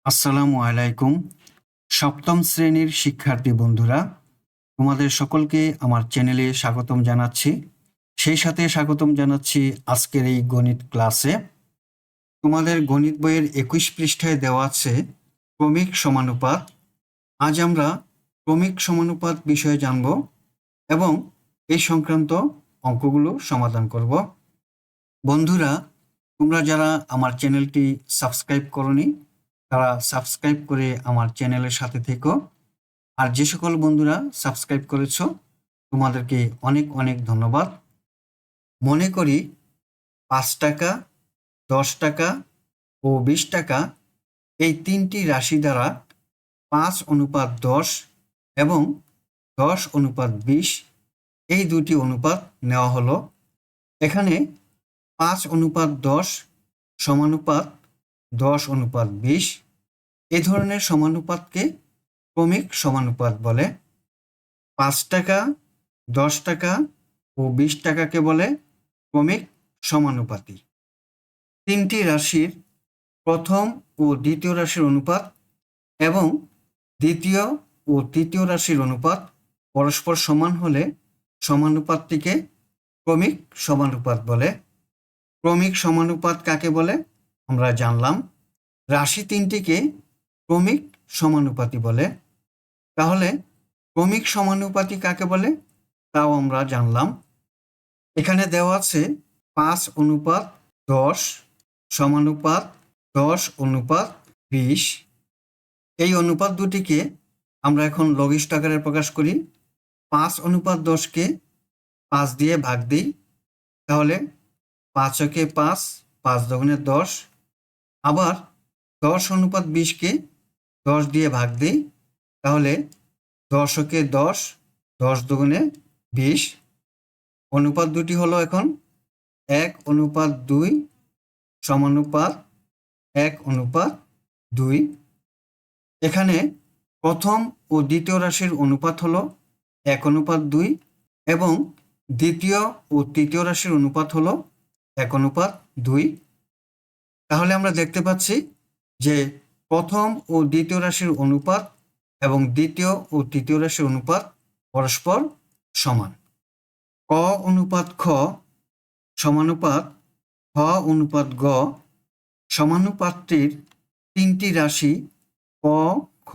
আসসালামু আলাইকুম। সপ্তম শ্রেণীর শিক্ষার্থী বন্ধুরা, তোমাদের সকলকে আমার চ্যানেলে স্বাগতম জানাচ্ছি। সেই সাথে স্বাগতম জানাচ্ছি আজকের এই গণিত ক্লাসে। তোমাদের গণিত বইয়ের 21 পৃষ্ঠায় দেওয়া আছে ক্রমিক সমানুপাত। আজ আমরা ক্রমিক সমানুপাত বিষয়ে জানব এবং এই সংক্রান্ত অঙ্কগুলো সমাধান করব। বন্ধুরা, তোমরা যারা আমার চ্যানেলটি সাবস্ক্রাইব করনি তারা সাবস্ক্রাইব করে আমার চ্যানেলের সাথে থেকো। আর যে সকল বন্ধুরা সাবস্ক্রাইব করেছো তোমাদেরকে অনেক অনেক ধন্যবাদ। মনে করি 5 টাকা, 10 টাকা ও 20 টাকা এই তিনটি রাশি দ্বারা 5:10 এবং 10:20 এই দুটি অনুপাত নেওয়া হলো। এখানে 5:10 সমানুপাত 10:20 এ ধরনের সমানুপাতকে ক্রমিক সমানুপাত বলে। 5 টাকা, 10 টাকা ও 20 টাকাকে বলে ক্রমিক সমানুপাতি। তিনটি রাশির প্রথম ও দ্বিতীয় রাশির অনুপাত এবং দ্বিতীয় ও তৃতীয় রাশির অনুপাত পরস্পর সমান হলে সমানুপাতটিকে ক্রমিক সমানুপাত বলে। ক্রমিক সমানুপাত কাকে বলে আমরা জানলাম। রাশি তিনটিকে ক্রমিক সমানুপাতি বলে। তাহলে ক্রমিক সমানুপাতি কাকে বলে তাও আমরা জানলাম। এখানে দেওয়া আছে 5:10 সমানুপাত 10:20। এই অনুপাত দুটিকে আমরা এখন লঘিষ্ঠ আকারে প্রকাশ করি। 5:10কে 5 দিয়ে ভাগ দিই, তাহলে 5 একে 5, 5 দুগুণে 10। আবার 10:20কে 10 দিয়ে ভাগ দিই, তাহলে 10 একে 10, 10 দুগুণে 20। অনুপাত দুটি হলো এখন 1:2 সমানুপাত 1:2। এখানে প্রথম ও দ্বিতীয় রাশির অনুপাত হলো 1:2 এবং দ্বিতীয় ও তৃতীয় রাশির অনুপাত হলো 1:2। তাহলে আমরা দেখতে পাচ্ছি যে প্রথম ও দ্বিতীয় রাশির অনুপাত এবং দ্বিতীয় ও তৃতীয় রাশির অনুপাত পরস্পর সমান। ক অনুপাত খ সমানুপাত খ অনুপাত গ। সমানুপাতটির তিনটি রাশি ক, খ,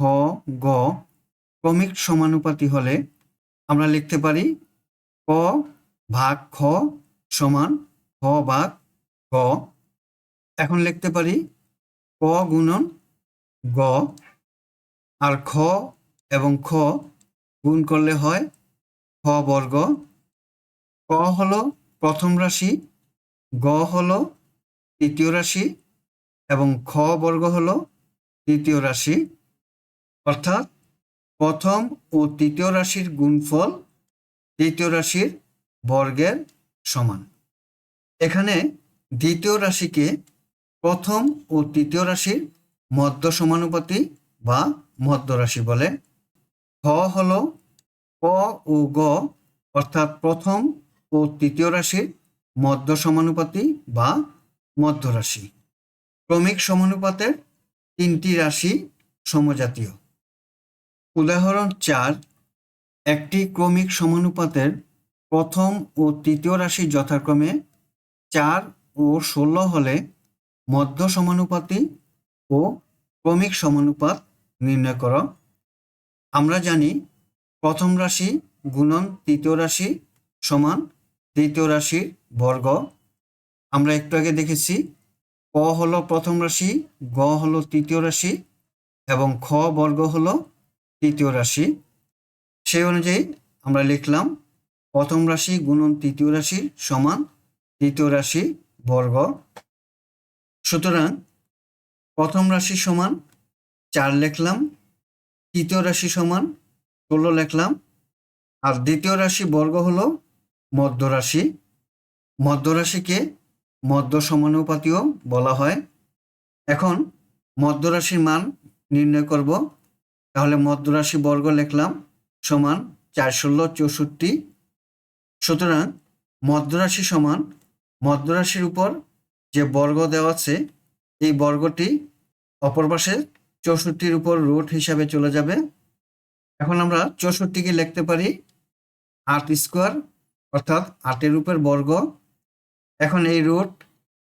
গ ক্রমিক সমানুপাতি হলে আমরা লিখতে পারি ক ভাগ খ সমান খ ভাগ গ। এখন লিখতে পারি ক গুণন গ, আর খ এবং খ গুণ করলে হয় খ বর্গ। ক হলো প্রথম রাশি, গ হলো তৃতীয় রাশি এবং খ বর্গ হলো তৃতীয় রাশি। অর্থাৎ প্রথম ও তৃতীয় রাশির গুণফল তৃতীয় রাশির বর্গের সমান। এখানে দ্বিতীয় রাশিকে প্রথম ও তৃতীয় রাশির মধ্য সমানুপাতি বা মধ্য রাশি বলে। খ হলো ক ও গ অর্থাৎ প্রথম ও তৃতীয় রাশির মধ্য সমানুপাতি বা মধ্য রাশি। ক্রমিক সমানুপাতের তিনটি রাশি সমজাতীয়। উদাহরণ 4, একটি ক্রমিক সমানুপাতের প্রথম ও তৃতীয় রাশি যথাক্রমে 4 ও 16 হলে মধ্য সমানুপাতি ও ক্রমিক সমানুপাত নির্ণয় করো। আমরা জানি প্রথম রাশি গুণন তৃতীয় রাশি সমান তৃতীয় রাশির বর্গ। আমরা একটু আগে দেখেছি ক হলো প্রথম রাশি, গ হলো তৃতীয় রাশি এবং খ বর্গ হলো তৃতীয় রাশি। সেই অনুযায়ী আমরা লিখলাম প্রথম রাশি গুণন তৃতীয় রাশি সমান তৃতীয় রাশি বর্গ। সুতরাং প্রথম রাশি সমান 4 লিখলাম, তৃতীয় রাশি সমান 16 লিখলাম, আর দ্বিতীয় রাশি বর্গ হলো মধ্য রাশি। মধ্য রাশিকে মধ্য সমানুপাতিও বলা হয়। এখন মধ্য রাশির মান নির্ণয় করব। তাহলে মধ্য রাশি বর্গ লিখলাম সমান 4 16 64। সুতরাং মধ্য রাশি সমান মধ্য রাশির উপর যে বর্গ দেওয়া আছে এই বর্গটি অপর পাশে 64-র উপর রুট হিসাবে চলে যাবে। এখন আমরা 64-কে লিখতে পারি 8 স্কোয়ার, অর্থাৎ 8-এর উপর বর্গ। এখন এই রুট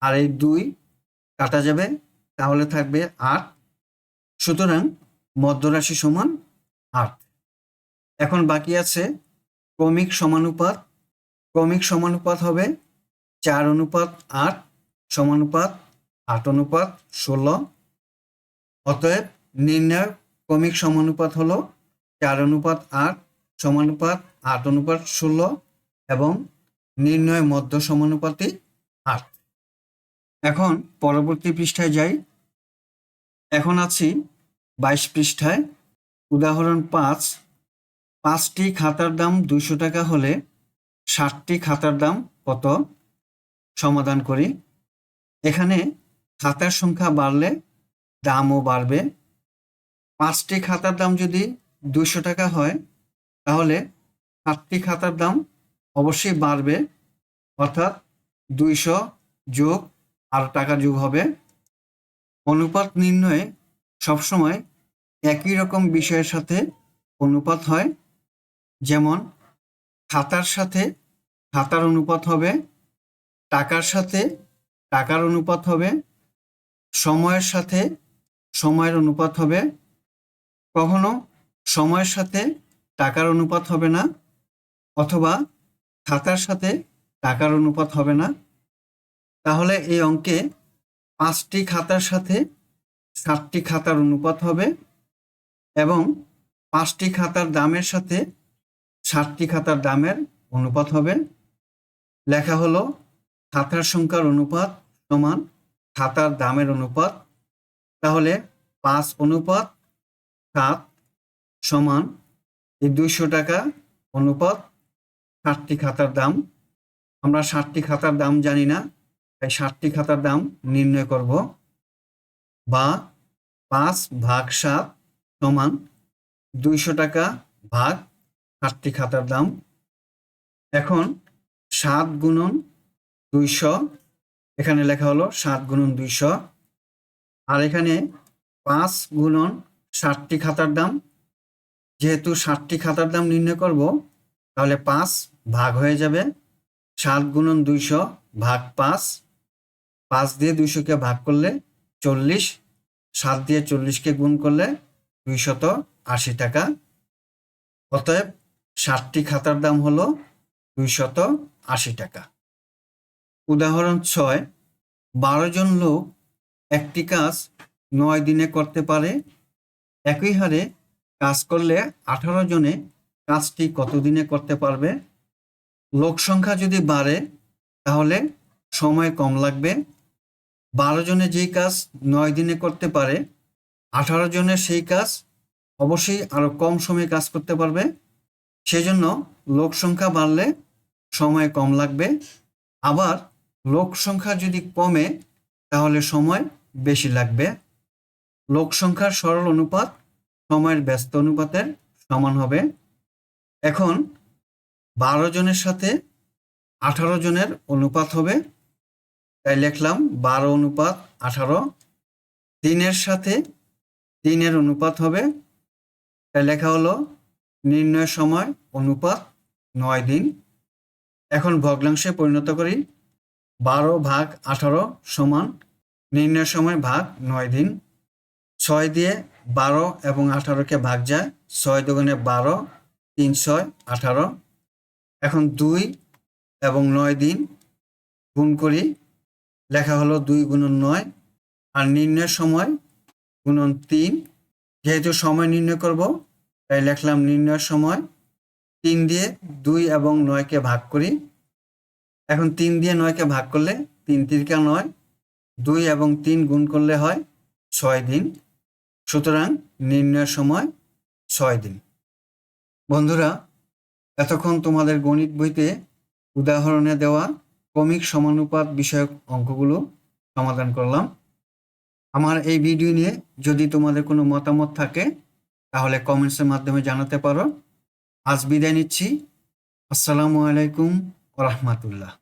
আর এই 2 কাটা যাবে, তাহলে থাকবে 8। সুতরাং মধ্যরাশি সমান 8। এখন বাকি আছে ক্রমিক সমানুপাত। ক্রমিক সমানুপাত হবে 4:8 সমানুপাত 8:16। অতএব নির্ণয় ক্রমিক সমানুপাত হলো 4:8 সমানুপাত 8:16 এবং নির্ণয় মধ্য সমানুপাতি 8। এখন পরবর্তী পৃষ্ঠায় যাই। এখন আছি 22 পৃষ্ঠায়। উদাহরণ 5, 5টি খাতার দাম 200 টাকা হলে 60টি খাতার দাম কত? সমাধান করি। এখানে খাতার সংখ্যা বাড়লে দামও বাড়বে। 5টি খাতার দাম যদি 200 টাকা হয়, তাহলে 60টি খাতার দাম অবশ্যই বাড়বে, অর্থাৎ 200 যোগ আর টাকা যোগ হবে। অনুপাত নির্ণয়ে সবসময় একই রকম বিষয়ের সাথে অনুপাত হয়। যেমন খাতার সাথে খাতার অনুপাত হবে, টাকার সাথে টাকার অনুপাত হবে, সময়ের সাথে সময়ের অনুপাত হবে। কখনো সময়ের সাথে টাকার অনুপাত হবে না, অথবা খাতার সাথে টাকার অনুপাত হবে না। তাহলে এই অঙ্কে 5টি খাতার সাথে 60টি খাতার অনুপাত হবে এবং 5টি খাতার দামের সাথে 60টি খাতার দামের অনুপাত হবে। লেখা হলো খাতার সংখ্যার অনুপাত সমান খাতার দামের অনুপাত। তাহলে 5:7 সমান এই 200 টাকা অনুপাত 60টি খাতার দাম। আমরা 60টি খাতার দাম জানি না, তাই 60টি খাতার দাম নির্ণয় করব। বা 5/7 সমান 200 টাকা ভাগ 60টি খাতার দাম। এখন 7 গুণন 200, এখানে লেখা হলো 7 গুণন 200। আর এখানে 5 গুণন 60টি খাতার দাম। যেহেতু 60টি খাতার দাম নির্ণয় করব, তাহলে 5 ভাগ হয়ে যাবে। 7 গুণন 200 ভাগ 5, 5 দিয়ে 200-কে ভাগ করলে 40, 7 দিয়ে 40-কে গুণ করলে 280 টাকা। অতএব 60টি খাতার দাম হলো 280 টাকা। উদাহরণ 6, 12 জন লোক একটি কাজ 9 দিনে করতে পারে। একই হারে কাজ করলে 18 জনে কাজটি কত দিনে করতে পারবে? লোক সংখ্যা যদি বাড়ে, তাহলে সময় কম লাগবে। 12 জনে যেই কাজ 9 দিনে করতে পারে, 18 জনের সেই কাজ অবশ্যই আরো কম সময়ে কাজ করতে পারবে। সেজন্য লোক সংখ্যা বাড়লে সময় কম লাগবে। আবার লোক সংখ্যা যদি কমে, তাহলে সময় বেশি লাগবে। লোক সংখ্যার সরল অনুপাত সময়ের ব্যস্ত অনুপাতের সমান হবে। এখন 12 জনের সাথে 18 জনের অনুপাত হবে, তাই লিখলাম 12:18। 3-এর সাথে 3-এর অনুপাত হবে, তাই লেখা হলো নির্ণয় সময় অনুপাত 9 দিন। এখন ভগ্নাংশে পরিণত করি। 12/18 সমান নির্ণয় সময় ভাগ 9 দিন। 6 দিয়ে 12 এবং 18-কে ভাগ যায়, 6 দুগুণে 12, 3 6 18। এখন 2 এবং 9 দিন গুণ করি, লেখা হলো 2 গুণন 9। আর নির্ণয় সময় গুণন 3। যেহেতু সময় নির্ণয় করব, তাই লিখলাম নির্ণয় সময়। 3 দিয়ে 2 এবং 9-কে ভাগ করি। এখন 3 দিয়ে 9-কে ভাগ করলে 3 3 9, 2 এবং 3 গুণ করলে হয় 6 দিন। সুতরাং নির্ণয় সময় 6 দিন। বন্ধুরা, এতক্ষণ তোমাদের গণিত বইতে উদাহরণে দেওয়া ক্রমিক সমানুপাত বিষয়ক অঙ্কগুলো সমাধান করলাম। আমার এই ভিডিও নিয়ে যদি তোমাদের কোনো মতামত থাকে, তাহলে কমেন্টসের মাধ্যমে জানাতে পারো। আজ বিদায় নিচ্ছি। আসসালামু আলাইকুম ওয়া রাহমাতুল্লাহ।